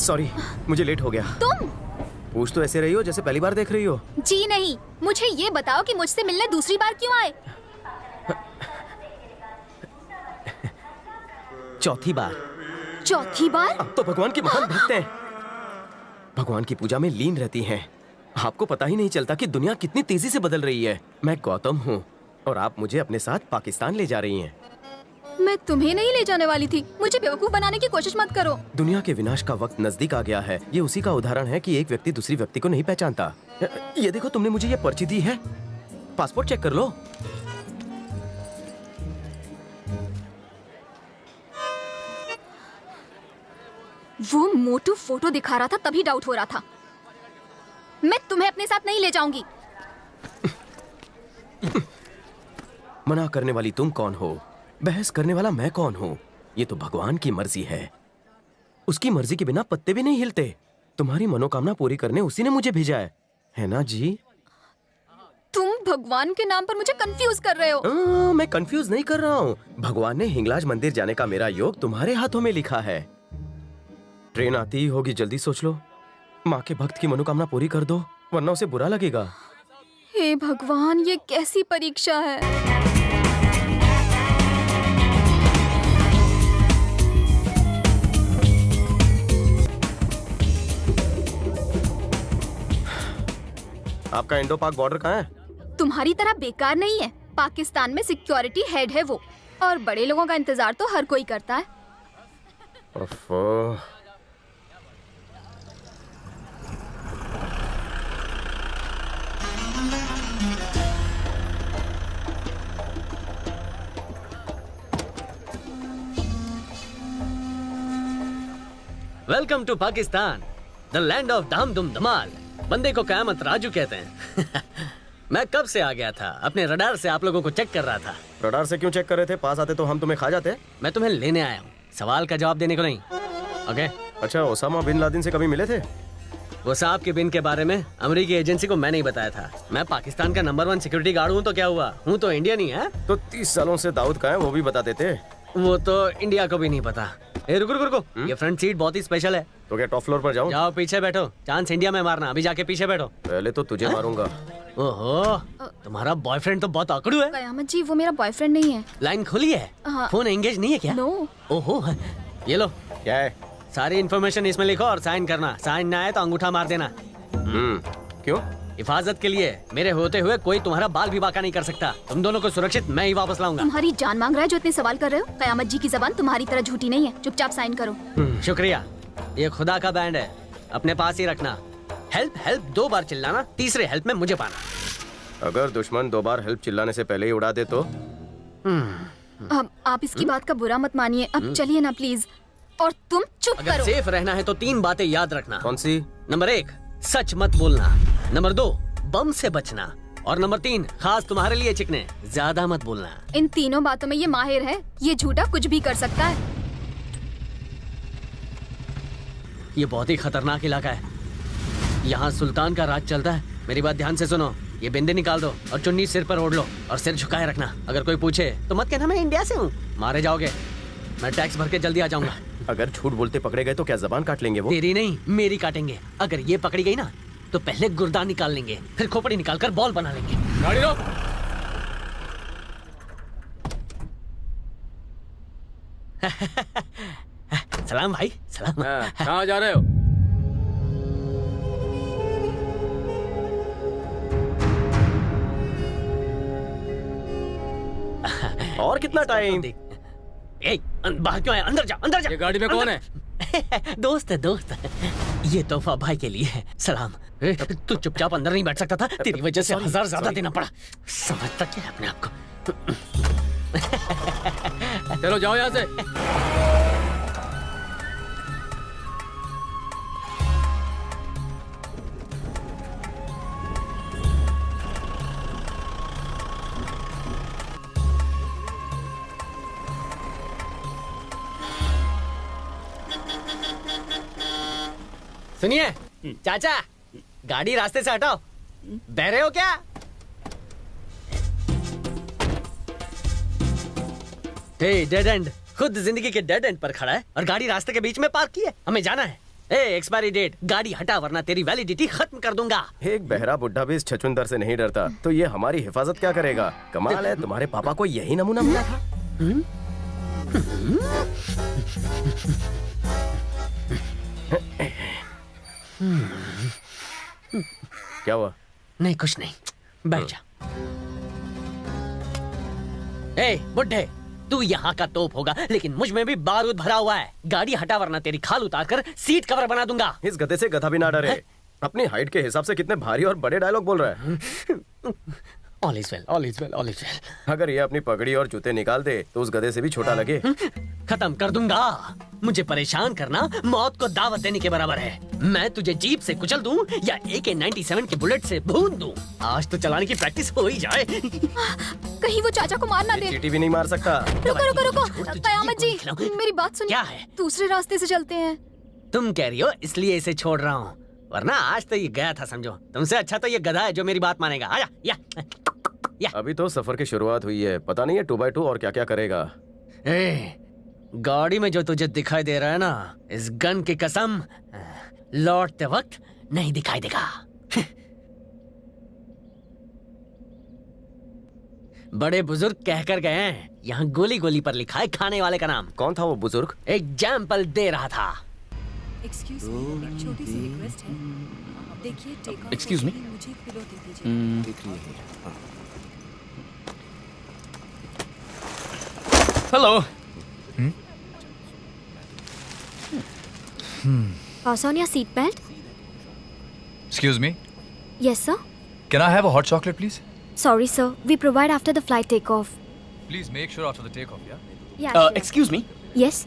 Sorry, मुझे late हो गया। तुम पूछ तो ऐसे रही हो जैसे पहली बार देख रही हो। जी नहीं, मुझे ये बताओ कि मुझसे मिलने दूसरी बार क्यों आए? चौथी बार। चौथी बार? अब तो भगवान की महान भक्त हैं। भगवान की पूजा में लीन रहती हैं। आपको पता ही नहीं चलता कि दुनिया कितनी तेजी से बदल रही है। मैं गौतम हूँ और आप मुझे अपने साथ पाकिस्तान ले जा रही हैं। मैं तुम्हें नहीं ले जाने वाली थी। मुझे बेवकूफ बनाने की कोशिश मत करो। दुनिया के विनाश का वक्त नजदीक आ गया है। ये उसी का उदाहरण है कि एक व्यक्ति दूसरी व्यक्ति को नहीं पहचानता। ये देखो, तुमने मुझे ये पर्ची दी है। पासपोर्ट चेक कर लो। वो मोटू फोटो दिखा रहा था, तभी डाउट हो रहा था। मैं तुम्हें अपने साथ नहीं ले जाऊंगी। मना करने वाली तुम कौन हो? बहस करने वाला मैं कौन हूँ? ये तो भगवान की मर्जी है। उसकी मर्जी के बिना पत्ते भी नहीं हिलते। तुम्हारी मनोकामना पूरी करने उसी ने मुझे भेजा है ना जी? तुम भगवान के नाम पर मुझे कंफ्यूज कर रहे हो। मैं कंफ्यूज नहीं कर रहा हूँ। भगवान ने हिंगलाज मंदिर जाने का मेरा योग तुम्हारे हाथों में लिखा है। ट्रेन आती ही होगी, जल्दी सोच लो। माँ के भक्त की मनोकामना पूरी कर दो, वरना उसे बुरा लगेगा। हे भगवान, ये कैसी परीक्षा है। आपका इंडो पाक बॉर्डर कहाँ है? तुम्हारी तरह बेकार नहीं है। पाकिस्तान में सिक्योरिटी हेड है वो, और बड़े लोगों का इंतजार तो हर कोई करता है। ओफो। Welcome to Pakistan, the land of dham dhoom dhamaal. बंदे को कयामत राजू कहते हैं। मैं कब से आ गया था, अपने रडार से आप लोगों को चेक कर रहा था। रडार से क्यों चेक कर रहे थे? पास आते तो हम तुम्हें खा जाते। मैं तुम्हें लेने आया हूँ, सवाल का जवाब देने को नहीं। ओके? अच्छा, ओसामा बिन लादेन से कभी मिले थे? वो साहब के बिन के बारे में अमेरिकी एजेंसी को मैं नहीं बताया था। मैं पाकिस्तान का नंबर 1 सिक्योरिटी गार्ड हूँ, तो क्या हुआ? हूँ तो इंडियन ही है। तो 30 सालों से दाऊद का है, वो भी बता देते। वो तो इंडिया को भी नहीं पता। ए, रुको रुको रुको, ये फ्रंट सीट बहुत ही स्पेशल है। तो क्या टॉप फ्लोर पर जाऊं? जाओ पीछे बैठो, चांस इंडिया में मारना। अभी जाके पीछे बैठो। पहले तो तुझे मारूंगा। ओहो, तुम्हारा बॉयफ्रेंड तो बहुत आकड़ू है। कयामत जी, वो मेरा बॉयफ्रेंड नहीं है। लाइन खुली है? हाँ। फोन एंगेज नहीं है क्या? नो। ओहो, ये लो। क्या है? सारी इन्फॉर्मेशन इसमें लिखो और साइन करना। साइन ना आए तो अंगूठा मार देना। क्यों? हिफाजत के लिए। मेरे होते हुए कोई तुम्हारा बाल भी बाका नहीं कर सकता। तुम दोनों को सुरक्षित मैं ही वापस लाऊंगा। तुम्हारी जान मांग रहा है जो इतने सवाल कर रहे हो। कयामत जी की जबान तुम्हारी तरह झूठी नहीं है। चुपचाप साइन करो। शुक्रिया। ये खुदा का बैंड है, अपने पास ही रखना। हेल्प हेल्प 2 बार चिल्लाना, तीसरे हेल्प में मुझे पाना। अगर दुश्मन 2 बार हेल्प चिल्लाने से पहले ही उड़ा दे तो? अब आप इसकी बात का बुरा मत मानिए। अब चलिए ना प्लीज। और तुम चुप अगर करो। सेफ रहना है तो 3 बातें याद रखना। कौन सी? नंबर 1, सच मत बोलना। नंबर 2, बम से बचना। और नंबर 3, खास तुम्हारे लिए चिकने, ज्यादा मत बोलना। इन तीनों बातों में ये माहिर है। ये झूठा कुछ भी कर सकता है। ये बहुत ही खतरनाक इलाका है। यहाँ सुल्तान का राज चलता है। मेरी बात ध्यान से सुनो। ये बिंदी निकाल दो और चुन्नी सिर पर ओढ़ लो और सिर झुकाए रखना। अगर कोई पूछे तो मत कहना मैं इंडिया से हूँ। मारे जाओगे। मैं टैक्स भर के जल्दी आ जाऊंगा। अगर झूठ बोलते पकड़े गए तो क्या जबान काट लेंगे वो? तेरी नहीं, मेरी काटेंगे। अगर ये पकड़ी गई ना तो पहले गुर्दा निकाल लेंगे, फिर खोपड़ी निकाल कर बॉल बना लेंगे। गाड़ी रोक। सलाम भाई, सलाम। कहाँ जा रहे हो? और कितना टाइम? बाहर क्यों आया? अंदर जा, अंदर जा। ये गाड़ी में कौन है? दोस्त है, दोस्त। ये तोहफा भाई के लिए है। सलाम। तू चुपचाप अंदर नहीं बैठ सकता था? तेरी वजह से 1000 ज्यादा देना पड़ा। समझता क्या है अपने आप को? चलो जाओ यहाँ से। सुनिए चाचा, गाड़ी रास्ते से हटाओ। बहरे हो क्या? हे डेड एंड, खुद जिंदगी के डेड एंड पर खड़ा है और गाड़ी रास्ते के बीच में पार्क की है। हमें जाना है। ए एक्सपायरी डेट, गाड़ी हटा वरना तेरी वैलिडिटी खत्म कर दूंगा। एक बहरा बुड्ढा भी इस छछूंदर से नहीं डरता, तो ये हमारी हिफाजत क्या करेगा? कमाल है, तुम्हारे पापा को यही नमूना मिला था। क्या हुआ? नहीं कुछ नहीं, बैठ जा। ए बुड्ढे, तू यहाँ का तोप होगा लेकिन मुझ में भी बारूद भरा हुआ है। गाड़ी हटा वरना तेरी खाल उतार कर सीट कवर बना दूंगा। इस गधे से गधा भी ना डरे। अपनी हाइट के हिसाब से कितने भारी और बड़े डायलॉग बोल रहा है। All is well, all is well, all is well. अगर ये अपनी पगड़ी और जूते निकाल दे तो उस गधे से भी छोटा लगे। खत्म कर दूंगा। मुझे परेशान करना मौत को दावत देने के बराबर है। मैं तुझे जीप से कुचल दूं या AK-97 के बुलेट से भून दूं। आज तो चलाने की प्रैक्टिस हो ही जाए। कहीं वो चाचा को मार ना दे। चींटी भी नहीं मार सकता। रुको रुको रुको, छोड़, तुझे कयामत ये जी, खिलाऊं। मेरी बात सुनिए। क्या है? दूसरे रास्ते से चलते हैं। तुम कह रही हो इसलिए इसे छोड़ रहा हूँ, वरना आज तो ये गया था समझो। तुमसे अच्छा तो ये गधा है जो मेरी बात मानेगा। आजा, या। अभी तो सफर की शुरुआत हुई है, पता नहीं है 2x2 और क्या क्या करेगा। ए, गाड़ी में जो तुझे दिखाई दे रहा है ना, इस गन की कसम लौटते वक्त नहीं दिखाई देगा। बड़े बुजुर्ग कहकर गए हैं, यहाँ गोली गोली पर लिखा है खाने वाले का नाम। कौन था वो बुजुर्ग? एग्जाम्पल दे रहा था। एक्सक्यूज मी, एक छोटी सी रिक्वेस्ट है। देखिए टेक ऑफ Excuse me? मुझे एक पिलो दे दीजिए। Hello. Pass on your seat belt. Excuse me. Yes, sir. Can I have a hot chocolate, please? Sorry, sir. We provide after the flight takeoff. Please make sure after the takeoff, yeah? Yeah, sure. Excuse me. Yes,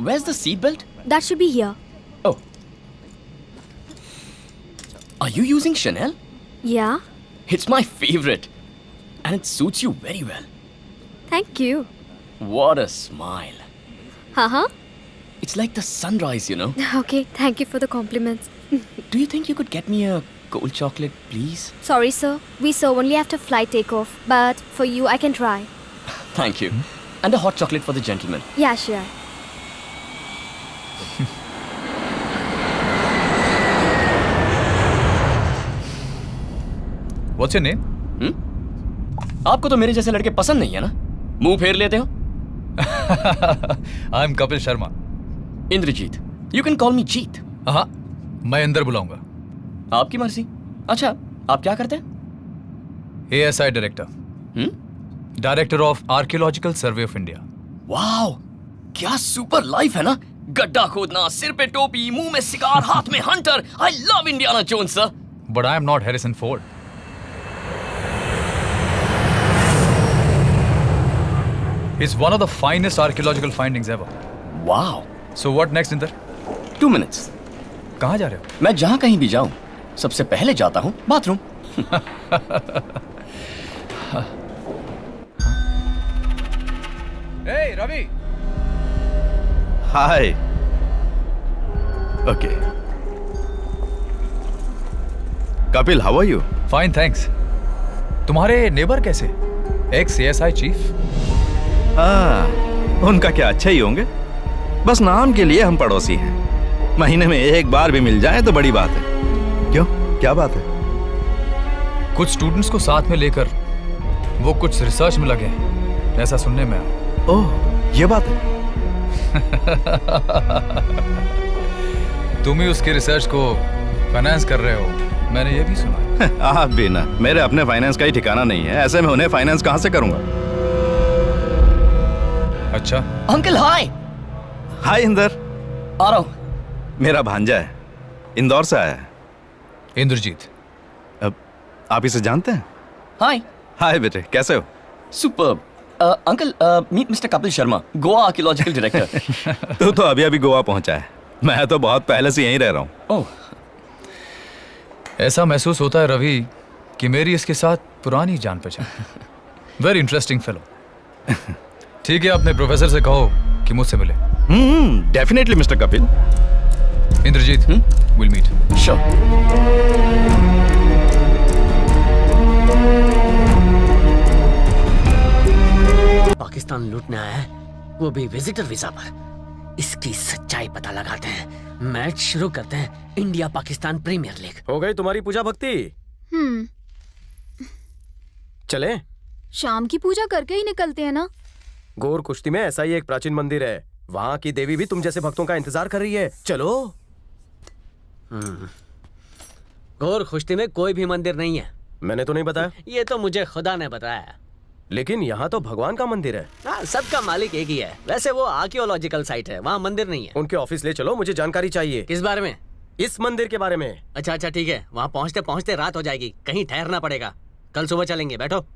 Where's the seatbelt? that should be here. Oh. Are you using Chanel? Yeah. It's my favorite. And it suits you very well. Thank you. What a smile. Uh-huh. It's like the sunrise, you know. Okay, thank you for the compliments. Do you think you could get me a cold chocolate, please? Sorry, sir. We serve only after flight takeoff. But for you, I can try. Thank you. And a hot chocolate for the gentleman. Yeah, sure. What's your name? आपको तो मेरे जैसे लड़के पसंद नहीं है ना? मुंह फेर लेते हो? I'm Kapil Sharma. Indrajit. You can call me जीत. हाँ, मैं अंदर बुलाऊंगा। आपकी मर्जी. अच्छा, आप क्या करते हैं? ASI Director. Director of Archaeological Survey of India. Wow, क्या सुपर लाइफ है ना? गड्ढा खोदना, सिर पे टोपी, मुंह में सिगार, हाथ में Hunter. I love Indiana Jones, sir. But I am not Harrison Ford. It's one of the finest archaeological findings ever. Wow. So what next, Inder? 2 minutes. कहाँ जा रहे हो? मैं जहाँ कहीं भी जाऊँ, सबसे पहले जाता हूँ bathroom. Hey, Ravi. Hi. Okay. Kapil, how are you? Fine, thanks. तुम्हारे नेबर कैसे? Ex ASI chief? हाँ, उनका क्या अच्छा ही होंगे। बस नाम के लिए हम पड़ोसी हैं। महीने में एक बार भी मिल जाए तो बड़ी बात है। क्यों? क्या बात है? कुछ स्टूडेंट्स को साथ में लेकर वो कुछ रिसर्च में लगे हैं, ऐसा सुनने में आया। ओह, ये बात है। तुम ही उसके रिसर्च को फाइनेंस कर रहे हो, मैंने ये भी सुना है। आप भी ना, मेरे अपने फाइनेंस का ही ठिकाना नहीं है, ऐसे में उन्हें फाइनेंस कहाँ से करूंगा? अच्छा, अंकल हाय. हाय इंदर, आ रहा हूँ. मेरा भांजा है, इंदौर से आया है। इंद्रजीत। अब आप इसे जानते हैं? हाय. हाय बेटे, कैसे हो? Superb. Uncle, meet mister Kapil Sharma, Goa archaeological director. तू तो अभी अभी गोवा पहुंचा है, मैं तो बहुत पहले से यहीं रह रहा हूँ। ओह, ऐसा महसूस होता है रवि कि मेरी इसके साथ पुरानी जान पहचान। Very interesting fellow. ठीक है, अपने प्रोफेसर से कहो कि मुझसे मिले। Definitely mister Kapil. Inderjeet, will meet. Sure. Pakistan लूटने आया है, वो भी विजिटर वीजा पर। इसकी सच्चाई पता लगाते हैं। मैच शुरू करते हैं। India Pakistan premier league. हो गई तुम्हारी पूजा भक्ति? चले? शाम की पूजा करके ही निकलते हैं ना। गोर कुश्ती में ऐसा ही एक प्राचीन मंदिर है, वहां की देवी भी तुम जैसे भक्तों का इंतजार कर रही है। चलो। घोर कुश्ती में कोई भी मंदिर नहीं है। मैंने तो नहीं बताया। ये तो मुझे खुदा ने बताया। लेकिन यहाँ तो भगवान का मंदिर है। हाँ, सबका मालिक एक ही है। वैसे वो आर्कियोलॉजिकल साइट है, वहाँ मंदिर नहीं है। उनके ऑफिस ले चलो, मुझे जानकारी चाहिए। किस बारे में? इस मंदिर के बारे में। अच्छा अच्छा ठीक है, वहाँ पहुँचते पहुँचते रात हो जाएगी, कहीं ठहरना पड़ेगा। कल सुबह चलेंगे, बैठो।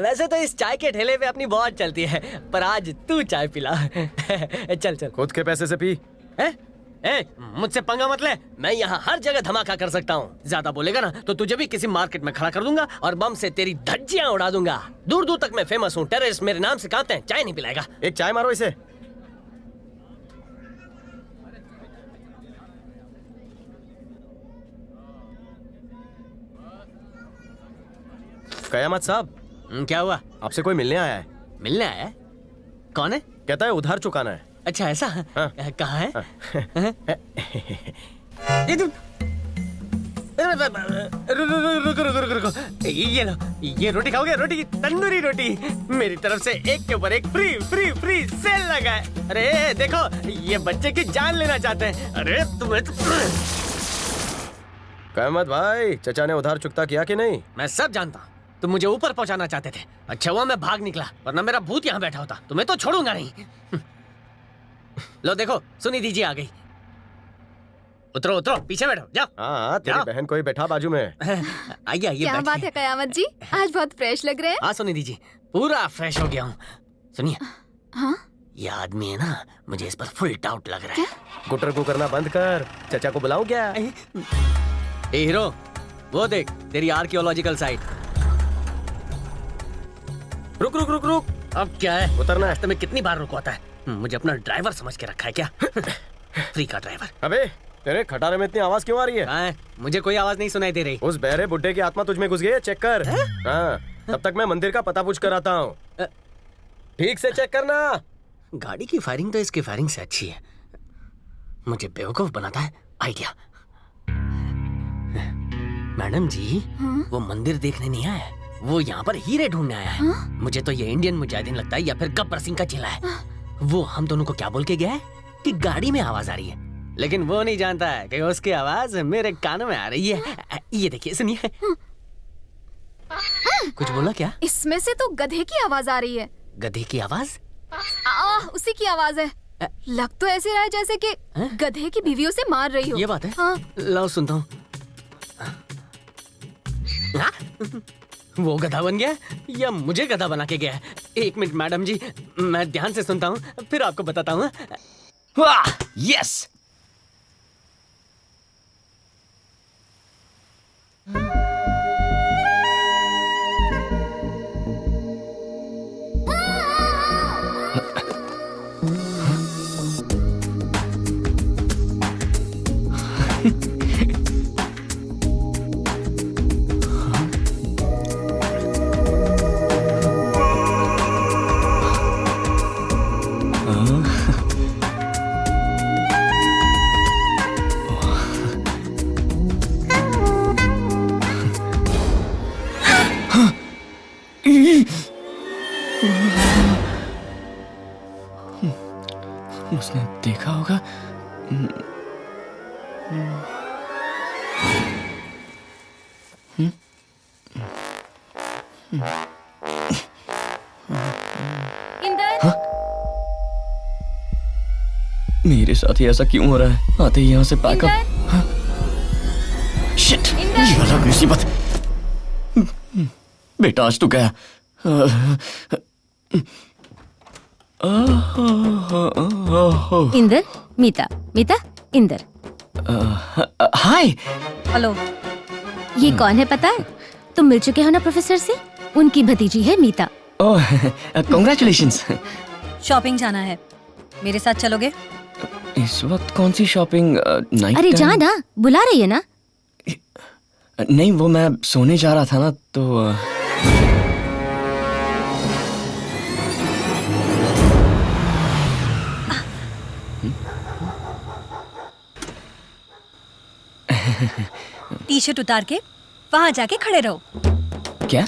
वैसे तो इस चाय के ठेले पे अपनी बहुत चलती है, पर आज तू चाय पिला। चल चल। खुद के पैसे से पी। मुझसे पंगा मत ले। मैं यहाँ हर जगह धमाका कर सकता हूँ। ज्यादा बोलेगा ना तो तुझे भी किसी मार्केट में खड़ा कर दूंगा और बम से तेरी धज्जियां उड़ा दूंगा। दूर दूर तक मैं फेमस हूँ। टेररिस्ट मेरे नाम से कांपते हैं। चाय नहीं पिलाएगा? एक चाय मारो इसे। कयामत साहब, क्या हुआ? आपसे कोई मिलने आया है। मिलने आया है? कौन है? कहता है उधार चुकाना है। अच्छा ऐसा? हाँ। कहाँ है? ये तू- रुको रुको रुको रुको। ये लो, ये रोटी खाओगे? रोटी, तंदूरी रोटी। मेरी तरफ से एक के ऊपर एक फ्री फ्री फ्री सेल लगा है। अरे देखो, ये बच्चे की जान लेना चाहते हैं। अरे तुम्हें तो... कयामत भाई, चचा ने उधार चुकता किया कि नहीं? मैं सब जानता हूँ। तुम मुझे ऊपर पहुंचाना चाहते थे। अच्छा हुआ मैं भाग निकला, वरना मेरा भूत यहाँ बैठा होता। तुम्हें तो छोड़ूंगा नहीं। लो देखो, सुनी दीजिए आ गई। उतरो उतरो, पीछे बैठो, जाओ। हाँ, तेरी जाओ। बहन कोई बैठा बाजू में। आइए आइए। क्या बात है कयामत जी, आज बहुत फ्रेश लग रहे हैं। हाँ सुनी दीजिए, पूरा फ्रेश हो गया हूँ। सुनिए, हाँ? ये आदमी है ना, मुझे इस पर फुल डाउट लग रहा है। गुटर को करना बंद कर। चचा को बुलाऊं क्या? ए हीरो, वो देख तेरी आर्कियोलॉजिकल साइट। रुक रुक रुक रुक। अब क्या है? उतरना है। रास्ते में कितनी बार रुकवाता है? मुझे अपना ड्राइवर समझ के रखा है क्या? फ्री का ड्राइवर। अबे, तेरे खटारे में इतनी आवाज क्यों आ रही है? हाँ, मुझे कोई आवाज नहीं सुनाई दे रही। उस बहरे बुड्ढे की आत्मा तुझ में घुस गई है, चेक कर। हाँ, तब तक मैं मंदिर का पता पूछ कर आता हूँ। ठीक से चेक करना। गाड़ी की फायरिंग तो इसकी फायरिंग से अच्छी है। मुझे बेवकूफ बनाता है आइडिया। मैडम जी, वो मंदिर देखने नहीं आया है, वो यहाँ पर हीरे ढूंढने आया है। मुझे तो ये इंडियन मुजाहिदीन लगता है या फिर गब्बर सिंह का चेला है। वो हम दोनों को क्या बोल के गया है कि गाड़ी में आवाज आ रही है, लेकिन वो नहीं जानता है कि उसकी आवाज मेरे कानों में आ रही है। ये देखिए, सुनिए। कुछ बोला क्या? इसमें से तो गधे की आवाज आ रही है। गधे की आवाज? उसी की आवाज है। लग तो ऐसे रहा है जैसे कि गधे की बीवियों से मार रही हो। ये बात है? हाँ। लाओ सुनता हूँ। हाँ? वो गधा बन गया या मुझे गधा बना के गया है? एक मिनट मैडम जी, मैं ध्यान से सुनता हूँ, फिर आपको बताता हूँ। वाह, यस। उसने देखा होगा। इंदर, मेरे साथ ही ऐसा क्यों हो रहा है? आते ही यहाँ से पैकअप। इंदर, शिट, इंदर। ये वाला मुसीबत। बेटा आज तू गया। इंदर, मीता, मीता, इंदर। हाय। हेलो। ये कौन है पता है? तुम मिल चुके हो ना प्रोफेसर से? उनकी भतीजी है मीता। ओह, कांग्रेचुलेशंस। शॉपिंग जाना है, मेरे साथ चलोगे? इस वक्त कौन सी शॉपिंग? नाइट अरे जा ना, बुला रही है ना। नहीं, वो मैं सोने जा रहा था ना तो टी शर्ट उतार के वहां जाके खड़े रहो। क्या?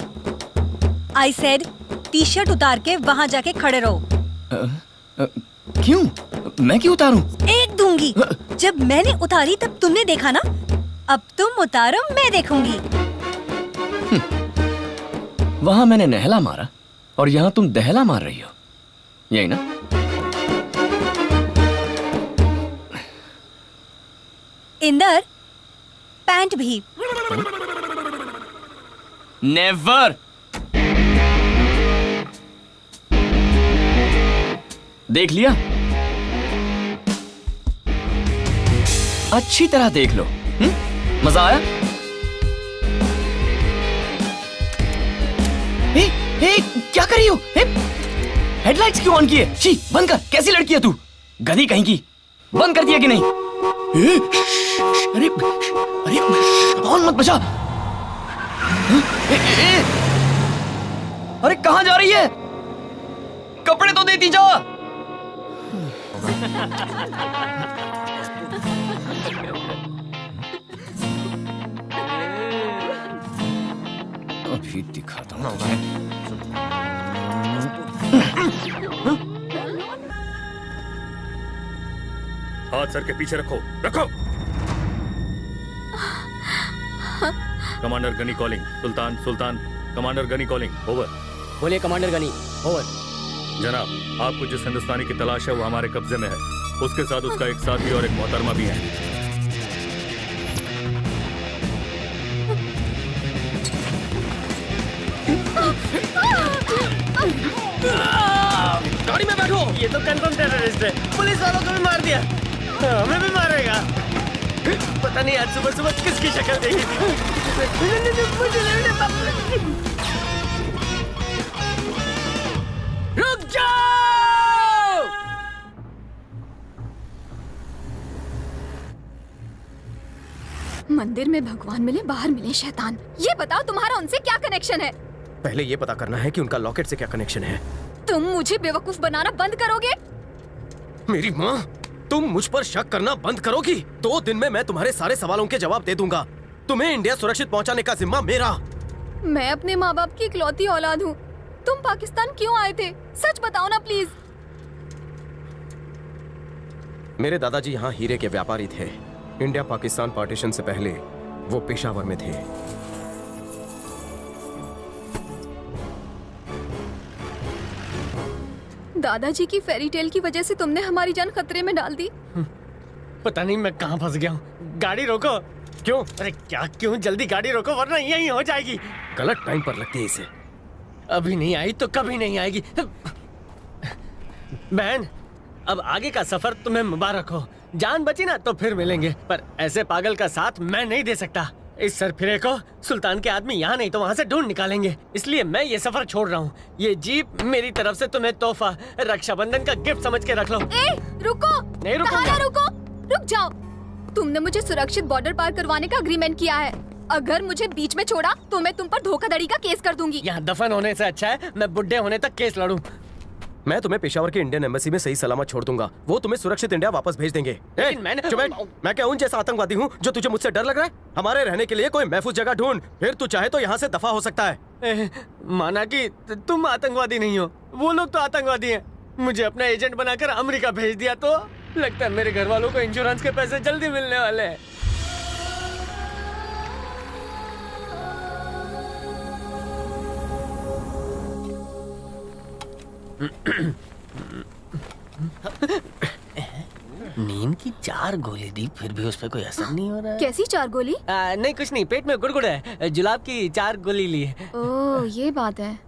आई सेड टी शर्ट उतार के वहां जाके खड़े रहो। क्यों? मैं क्यों उतारूं? एक दूंगी। जब मैंने उतारी तब तुमने देखा ना, अब तुम उतारो, मैं देखूंगी। वहां मैंने नहला मारा और यहाँ तुम दहला मार रही हो, यही ना? इंदर, पैंट भी। नेवर। देख लिया? अच्छी तरह देख लो। मजा आया? ए, क्या कर रही हो? हेडलाइट्स क्यों ऑन किए? शी, बंद कर। कैसी लड़की है तू? गधी कहीं की। बंद कर दिया कि नहीं? अरे अरे ऑन मत बजा। अरे कहाँ जा रही है? कपड़े तो देती जा। अभी दिखाता हूँ। हाथ सर के पीछे रखो, रखो। Commander Ghani calling. Sultan, Sultan, commander Ghani calling. Over. बोलिए कमांडर गनी। ओवर। जनाब, आपको जिस हिंदुस्तानी की तलाश है वो हमारे कब्जे में है। उसके साथ उसका एक साथी और एक मोहतरमा भी है। गाड़ी में बैठो। ये तो कंफर्म टेररिस्ट है। पुलिस वालों को भी मार दिया, हमें भी मारेगा। पता नहीं आज सुबह सुबह किसकी शक्ल देखी थी। रुक जाओ। मंदिर में भगवान मिले, बाहर मिले शैतान। ये बताओ तुम्हारा उनसे क्या कनेक्शन है? पहले ये पता करना है कि उनका लॉकेट से क्या कनेक्शन है। तुम मुझे बेवकूफ बनाना बंद करोगे? मेरी माँ, तुम मुझ पर शक करना बंद करोगी? 2 दिन में मैं तुम्हारे सारे सवालों के जवाब दे दूंगा। तुम्हें इंडिया सुरक्षित पहुंचाने का जिम्मा मेरा। मैं अपने माँ बाप की इकलौती औलाद हूँ। तुम पाकिस्तान क्यों आए थे? सच बताओ ना प्लीज। मेरे दादाजी यहाँ हीरे के व्यापारी थे। इंडिया पाकिस्तान पार्टीशन से पहले वो पेशावर में थे। दादाजी की फेरी टेल की वजह से तुमने हमारी जान खतरे में डाल दी। पता नहीं मैं कहाँ फंस गया हूँ। गाड़ी रोको। क्यों? अरे क्या क्यों? जल्दी गाड़ी रोको वरना यहीं हो जाएगी। गलत टाइम पर लगती है इसे। अभी नहीं आई तो कभी नहीं आएगी। बहन, अब आगे का सफर तुम्हें मुबारक हो। जान बची ना तो फिर मिलेंगे, पर ऐसे पागल का साथ मैं नहीं दे सकता। इस सरफिरे को सुल्तान के आदमी यहाँ नहीं तो वहाँ से ढूंढ निकालेंगे, इसलिए मैं ये सफर छोड़ रहा हूँ। ये जीप मेरी तरफ से तुम्हें तोहफा, रक्षाबंधन का गिफ्ट समझ के रख लो। ए, रुको। नहीं रुकूंगा। कहा ना रुको, रुक जाओ। तुमने मुझे सुरक्षित बॉर्डर पार करवाने का एग्रीमेंट किया है। अगर मुझे बीच में छोड़ा तो मैं तुम पर धोखाधड़ी का केस कर दूंगी। यहाँ दफन होने से अच्छा है मैं बुढ़े होने तक केस लड़ूं। मैं तुम्हें पेशावर के इंडियन एम्बेसी में सही सलामत छोड़ दूंगा। वो तुम्हें सुरक्षित इंडिया वापस भेज देंगे। मैं क्या उन जैसा आतंकवादी हूँ जो तुझे मुझसे डर लग रहा है? हमारे रहने के लिए कोई महफूज जगह ढूंढ, फिर तू चाहे तो यहाँ से दफा हो सकता है। माना कि तुम आतंकवादी नहीं हो, वो लोग तो आतंकवादी हैं। मुझे अपना एजेंट बनाकर अमेरिका भेज दिया तो लगता है मेरे घर वालों को इंश्योरेंस के पैसे जल्दी मिलने वाले हैं। नींद की 4 गोली दी फिर भी उस पर कोई असर नहीं हो रहा है। कैसी 4 गोली? नहीं कुछ नहीं, पेट में गुड़गुड़ है। जुलाब की 4 गोली ली है। ओह, ये बात है।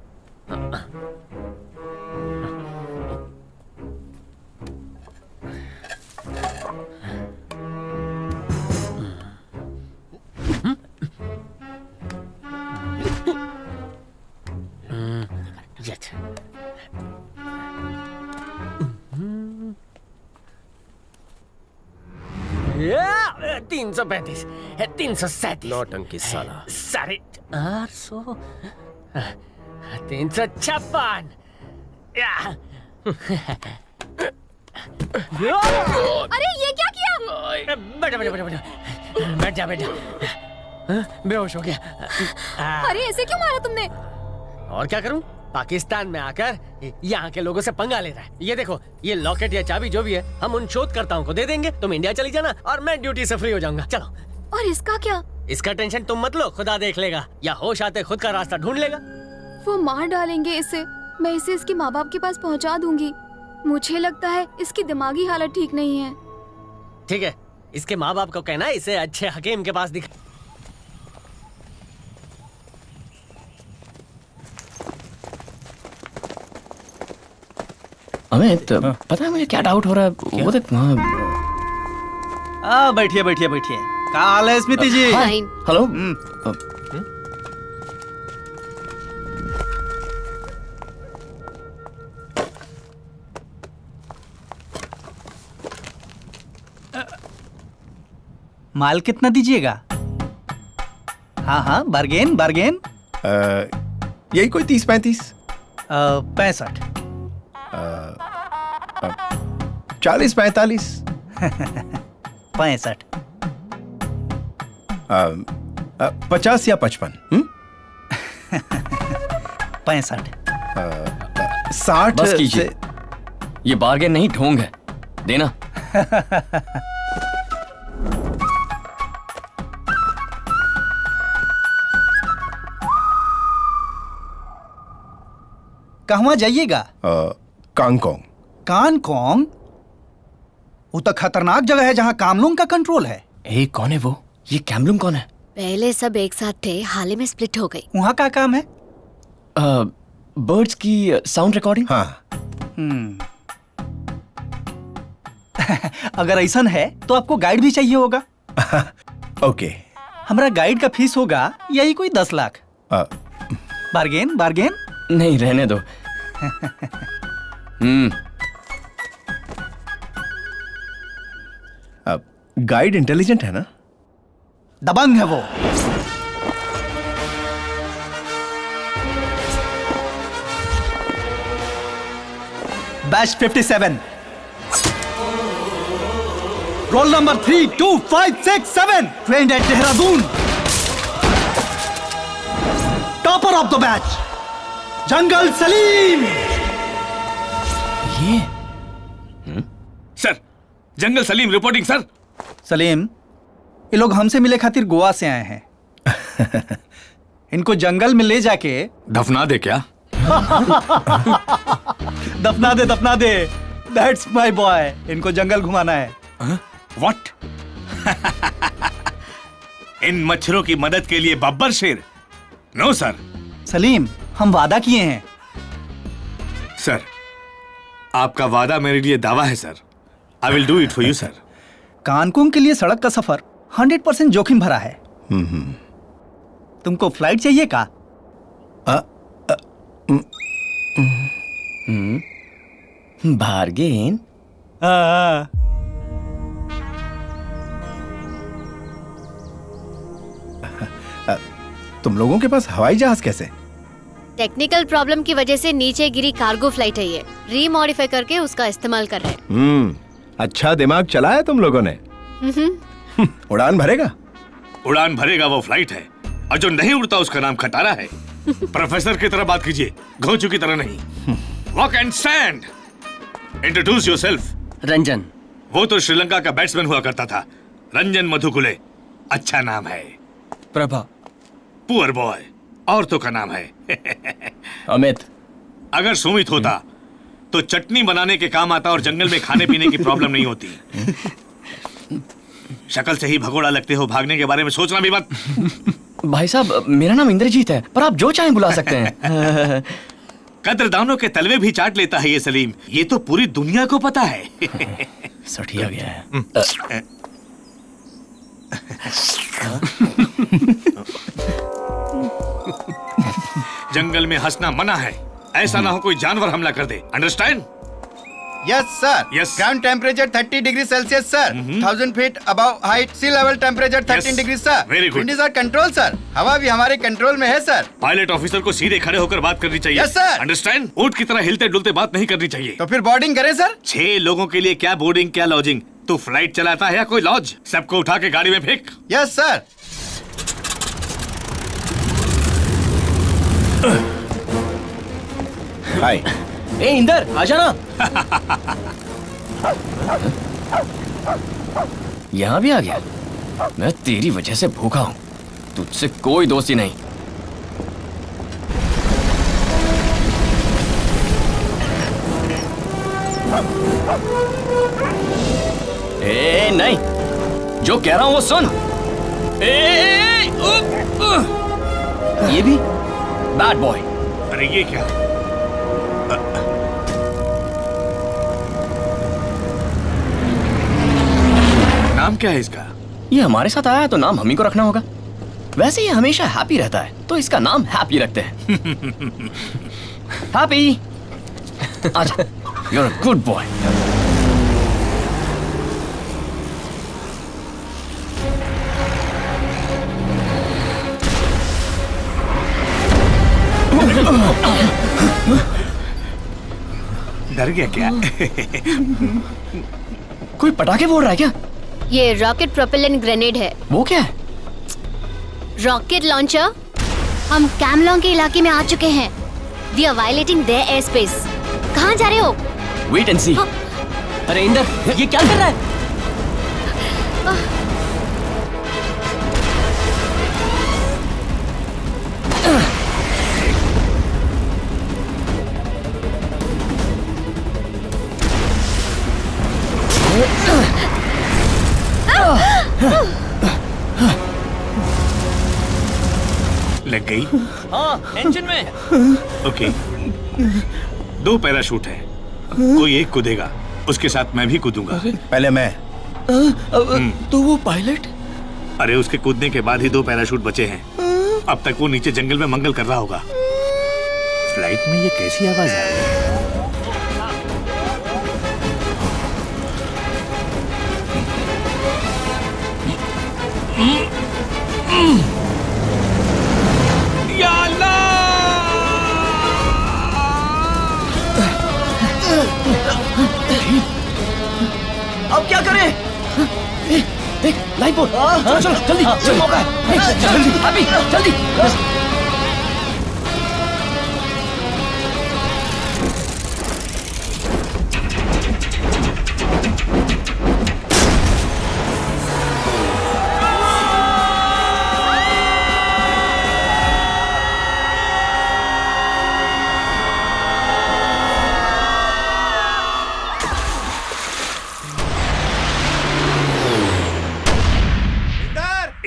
या 335 337 नौटंकी साला। 850 356 अरे ये क्या किया? बैठा बैठा बैठा बैठा बैठ जा बैठ जा। बेहोश हो गया। अरे ऐसे क्यों मारा तुमने? और क्या करूं? पाकिस्तान में आकर यहाँ के लोगों से पंगा ले रहा है। ये देखो, ये लॉकेट या चाबी जो भी है हम उन शोधकर्ताओं को दे देंगे, तुम इंडिया चली जाना और मैं ड्यूटी से फ्री हो जाऊंगा। चलो। और इसका क्या? इसका टेंशन तुम मत लो, खुदा देख लेगा, या होश आते खुद का रास्ता ढूंढ लेगा। वो मार डालेंगे इसे। मैं इसे इसके माँ बाप के पास पहुँचा दूंगी। मुझे लगता है इसकी दिमागी हालत ठीक नहीं है। ठीक है, इसके माँ बाप को कहना इसे अच्छे हकीम के पास दिखा। अमित, पता है मुझे क्या डाउट हो रहा है? वो देख वहाँ। बैठिए बैठिए बैठिए। क्या हाल है स्मिति जी? हेलो। माल कितना दीजिएगा? हाँ हाँ, बार्गेन बार्गेन। यही कोई 30-35। 65। 40-45। 65। 50 या 55। 65। 60। बस कीजिए, ये बार्गेन नहीं ढोंग है। देना। कहवा जाइएगा? कांगकोंग। कांगकोंग? वो तो खतरनाक जगह है जहाँ कामलुंग का कंट्रोल है। ए, कौन है वो? ये कैमलुंग कौन है? पहले सब एक साथ थे, हाल ही में स्प्लिट हो गई। वहाँ का काम है? बर्ड्स की साउंड रिकॉर्डिंग। हाँ। अगर ऐसा है तो आपको गाइड भी चाहिए होगा। ओके। हमारा गाइड का फीस होगा यही कोई 10 लाख। Bargain bargain. नहीं, रहने दो। गाइड इंटेलिजेंट है ना? दबंग है वो। Batch 57, roll number 32567, trained at Dehradun, topper of the batch, jungle Salim. ये sir, jungle Salim reporting sir. Salim, ये लोग हमसे मिले खातिर गोवा से आए हैं। इनको जंगल में ले जाके दफना दे क्या? दफना दे। That's my boy. इनको जंगल घुमाना है। व्हाट? इन मच्छरों की मदद के लिए बब्बर शेर? No sir. सलीम, हम वादा किए हैं। सर, आपका वादा मेरे लिए दावा है sir. I will do it for you sir. Kankung के लिए सड़क का सफर 100% जोखिम भरा है। तुमको फ्लाइट चाहिए का? बार्गेन। तुम लोगों के पास हवाई जहाज कैसे? टेक्निकल प्रॉब्लम की वजह से नीचे गिरी कार्गो फ्लाइट है ये। रीमॉडिफाई करके उसका इस्तेमाल कर रहे हैं। अच्छा दिमाग चलाया तुम लोगों ने। उड़ान भरेगा? उड़ान भरेगा वो फ्लाइट है, और जो नहीं उड़ता उसका नाम खटारा है। प्रोफेसर की तरह बात कीजिए, घोंचू की तरह नहीं। Walk and stand. Introduce yourself. Ranjan. वो तो श्रीलंका का बैट्समैन हुआ करता था, रंजन मधुकुले। अच्छा नाम है। प्रभा। पुअर बॉय, औरतों का नाम है। अमित। अगर सुमित होता तो चटनी बनाने के काम आता और जंगल में खाने पीने की प्रॉब्लम नहीं होती। शक्ल से ही भगोड़ा लगते हो, भागने के बारे में सोचना भी मत। भाई साहब, मेरा नाम इंद्रजीत है, पर आप जो चाहें बुला सकते हैं। कद्रदानों के तलवे भी चाट लेता है ये सलीम, ये तो पूरी दुनिया को पता है। सठिया गया है। जंगल में हंसना मना है, ऐसा ना हो कोई जानवर हमला कर दे। Understand? Yes, sir. Yes. Ground temperature 30 degrees Celsius, sir. 1000 feet above height, sea level temperature 13 Yes. degrees, sir. Very good. Wind is our control, sir. हवा भी हमारे कंट्रोल में है, सर। पायलट ऑफिसर को सीधे खड़े होकर बात करनी चाहिए। Yes, sir. अंडरस्टैंड? ऊंट की तरह हिलते डुलते बात नहीं करनी चाहिए। तो फिर बोर्डिंग करें, सर? 6 लोगों के लिए क्या बोर्डिंग, क्या लॉजिंग? तू फ्लाइट चलाता है या कोई लॉज? सबको उठा के गाड़ी में फेंक। Yes, sir. हाय। ए इंदर आजा ना। यहाँ भी आ गया। मैं तेरी वजह से भूखा हूँ, तुझसे कोई दोस्ती नहीं। ए नहीं, जो कह रहा हूँ वो सुन। ये भी बैड बॉय। अरे ये क्या? नाम क्या है इसका? ये हमारे साथ आया है तो नाम हम ही को रखना होगा। वैसे ये हमेशा हैप्पी रहता है तो इसका नाम हैप्पी रखते हैं। हैप्पी, आजा, you're a good boy. डर गया क्या? कोई पटाखे फोड़ रहा है क्या? ये रॉकेट प्रोपेलेंट ग्रेनेड है। वो क्या है? Rocket launcher. हम कैमलोंग के इलाके में आ चुके हैं। We are violating their airspace. कहाँ जा रहे हो? Wait and see. अरे इंदर, ये क्या कर रहा है? लग गई? हाँ, इंजन में। ओके, 2 पैराशूट हैं। कोई एक कूदेगा, उसके साथ मैं भी कूदूंगा। पहले मैं। तो वो पायलट? अरे उसके कूदने के बाद ही 2 पैराशूट बचे हैं। अब तक वो नीचे जंगल में मंगल कर रहा होगा। फ्लाइट में ये कैसी आवाज आ रही है? या अल्लाह! अब क्या करें? देख, लाइट बोर्ड। चलो चलो जल्दी, चल मौका है। जल्दी, हैप्पी, जल्दी।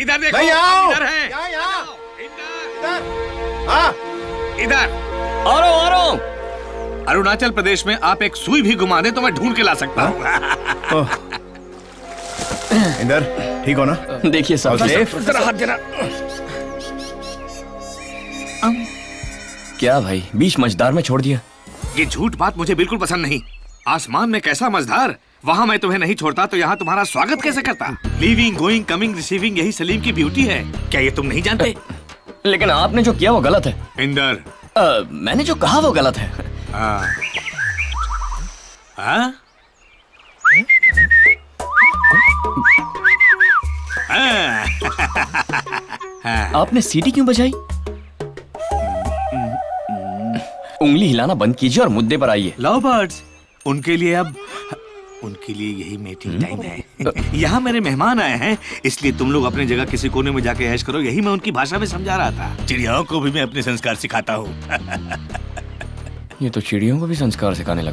इधर देखो, नहीं, आओ। इधर है। यहाँ। इधर। हाँ। इधर। आ रहा हूँ। अरुणाचल प्रदेश में आप एक सुई भी घुमा दे तो मैं ढूंढ के ला सकता हूँ। इंदर, ठीक हो ना? देखिए सब सेफ। जरा हाथ देना। क्या भाई, बीच मझदार में छोड़ दिया? ये झूठ बात मुझे बिल्कुल पसंद नहीं। आसमान में कैसा मझधार, वहाँ मैं तुम्हें नहीं छोड़ता तो यहाँ तुम्हारा स्वागत कैसे करता? लिविंग, गोइंग, कमिंग, रिसीविंग, यही सलीम की ब्यूटी है। क्या ये तुम नहीं जानते? लेकिन आपने जो किया वो गलत है। इंदर, मैंने जो कहा वो गलत है। हाँ? आपने सीटी क्यों बजाई? उंगली हिलाना बंद कीजिए और मुद्दे पर आइए। लव बर्ड्स, उनके लिए यही मीटिंग टाइम है। यहाँ मेरे मेहमान आए हैं, इसलिए तुम लोग अपनी जगह किसी कोने में जाके ऐश करो। यही मैं उनकी भाषा में समझा रहा था। चिड़ियाओं को भी मैं अपने संस्कार सिखाता हूँ। ये तो चिड़ियों को भी संस्कार सिखाने लगा।